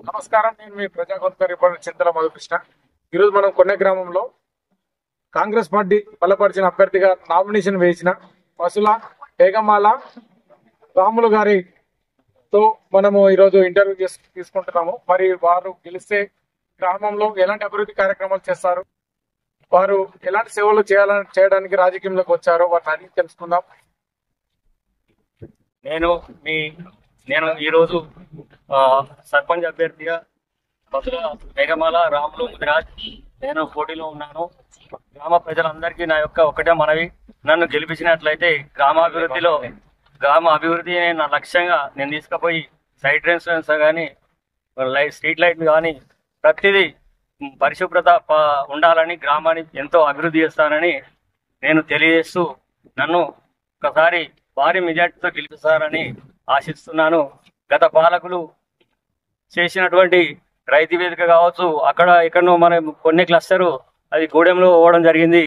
నమస్కారం, నేను మీ ప్రజాకొంత రిపోర్టర్ చింతల మధుకృష్ణ. ఈరోజు మనం కొన్నే గ్రామంలో కాంగ్రెస్ పార్టీ బలపరిచిన అభ్యర్థిగా నామినేషన్ వేసిన పసుల ఏగమాల రాములు గారితో మనము ఈరోజు ఇంటర్వ్యూ తీసుకుంటున్నాము. మరి వారు గెలిస్తే గ్రామంలో ఎలాంటి అభివృద్ధి కార్యక్రమాలు చేస్తారు, వారు ఎలాంటి సేవలు చేయడానికి రాజకీయంలోకి వచ్చారో వాటిని అడిగి తెలుసుకుందాం. నేను ఈరోజు సర్పంచ్ అభ్యర్థిగా బతుల మేఘమాల రాములు ముదిరాజ్ నేను పోటీలో ఉన్నాను. గ్రామ ప్రజలందరికీ నా యొక్క ఒకటే మనవి, నన్ను గెలిపించినట్లయితే గ్రామ అభివృద్ధి నా లక్ష్యంగా నేను తీసుకుపోయి సైడ్ డ్రైన్స్ కానీ స్ట్రీట్ లైట్లు కానీ ప్రతిదీ పరిశుభ్రత ఉండాలని గ్రామాన్ని ఎంతో అభివృద్ధి చేస్తానని నేను తెలియజేస్తూ నన్ను ఒకసారి భారీ మెజార్టీతో గెలిపిస్తారని ఆశిస్తున్నాను. గత పాలకులు చేసినటువంటి రైతు వేదిక కావచ్చు, ఎక్కడో మన కొన్ని క్లస్టరు అది గూడెంలో పోవడం జరిగింది,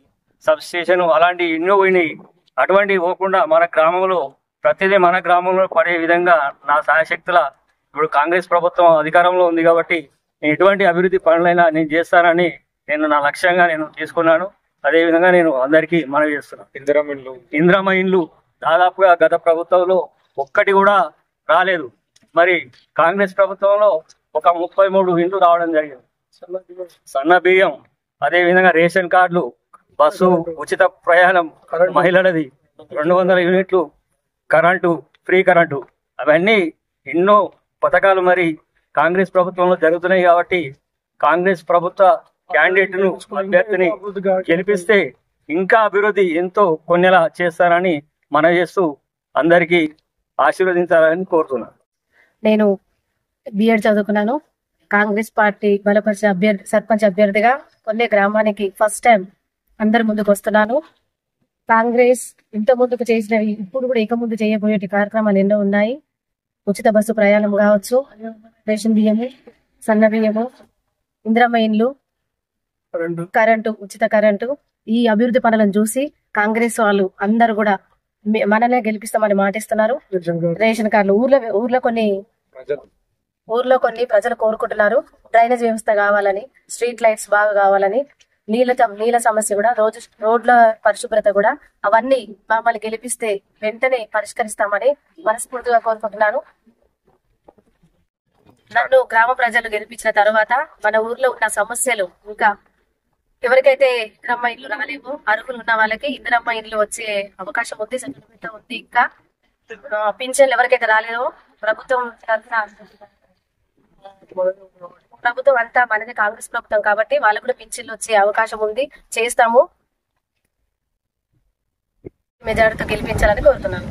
సబ్ స్టేషన్ అలాంటి ఎన్నో పోయినాయి. అటువంటివి పోకుండా మన గ్రామంలో ప్రతిదీ మన గ్రామంలో పడే విధంగా నా సాయశక్తుల ఇప్పుడు కాంగ్రెస్ ప్రభుత్వం అధికారంలో ఉంది కాబట్టి నేను ఎటువంటి అభివృద్ధి పనులైనా నేను చేస్తానని నా లక్ష్యంగా నేను తీసుకున్నాను. అదేవిధంగా నేను అందరికీ మనవి చేస్తున్నాను. ఇందిరమ్మ ఇండ్లు దాదాపుగా గత ప్రభుత్వంలో ఒక్కటి కూడా రాలేదు. మరి కాంగ్రెస్ ప్రభుత్వంలో ఒక 33 ఇండ్లు రావడం జరిగింది. సన్న బియ్యం, అదేవిధంగా రేషన్ కార్డులు, బస్సు ఉచిత ప్రయాణం మహిళలది, 200 యూనిట్లు కరెంటు, ఫ్రీ కరెంటు, అవన్నీ ఎన్నో పథకాలు మరి కాంగ్రెస్ ప్రభుత్వంలో జరుగుతున్నాయి. కాబట్టి కాంగ్రెస్ ప్రభుత్వ క్యాండిడేట్ను అభ్యర్థిని గెలిపిస్తే ఇంకా అభివృద్ధి ఎంతో కొన్నేలా చేస్తారని మనవి చేస్తూ అందరికీ ఆశీర్వదించాలని కోరుతున్నాను. నేను బిఎడ్ చదువుకున్నాను. కాంగ్రెస్ పార్టీ బలపరిచిన సర్పంచ్ అభ్యర్థిగా కొన్నే గ్రామానికి ఫస్ట్ టైం అందరి ముందుకు వస్తున్నాను. కాంగ్రెస్ ఇంత ముందుకు చేసినవి ఇప్పుడు కూడా ఇక ముందు చేయబోయే కార్యక్రమాలు ఎన్నో ఉన్నాయి. ఉచిత బస్సు ప్రయాణం కావచ్చు, రేషన్ బియ్యము, సన్న బియ్యము, ఇందిరమ్మ ఇండ్లు, కరెంటు, ఉచిత కరెంటు, ఈ అభివృద్ధి పనులను చూసి కాంగ్రెస్ వాళ్ళు అందరు కూడా మననే గెలిపిస్తామని మాటిస్తున్నారు. రేషన్ కార్డులు ఊర్లో కొన్ని ప్రజలు కోరుకుంటున్నారు. డ్రైనేజ్ వ్యవస్థ కావాలని, స్ట్రీట్ లైట్స్ బాగా కావాలని, నీళ్ళ సమస్య కూడా, రోడ్ల పరిశుభ్రత కూడా, అవన్నీ మమ్మల్ని గెలిపిస్తే వెంటనే పరిష్కరిస్తామని మనస్ఫూర్తిగా కోరుకుంటున్నాను. నన్ను గ్రామ ప్రజలు గెలిపించిన తర్వాత మన ఊర్లో ఉన్న సమస్యలు, ఇంకా ఎవరికైతే ఇందిరమ్మ ఇల్లు రాలేవో అర్హులు ఉన్న వాళ్ళకి ఇందిరమ్మ ఇల్లు వచ్చే అవకాశం ఉంది, సెటిల్మెంట్ ఉంది. ఇంకా పింఛన్లు ఎవరికైతే రాలేదో ప్రభుత్వం అంతా మనది కాంగ్రెస్ ప్రభుత్వం కాబట్టి వాళ్ళకు కూడా పింఛన్లు వచ్చే అవకాశం ఉంది, చేస్తాము. మెజారిటీతో గెలిపించాలని కోరుతున్నాను.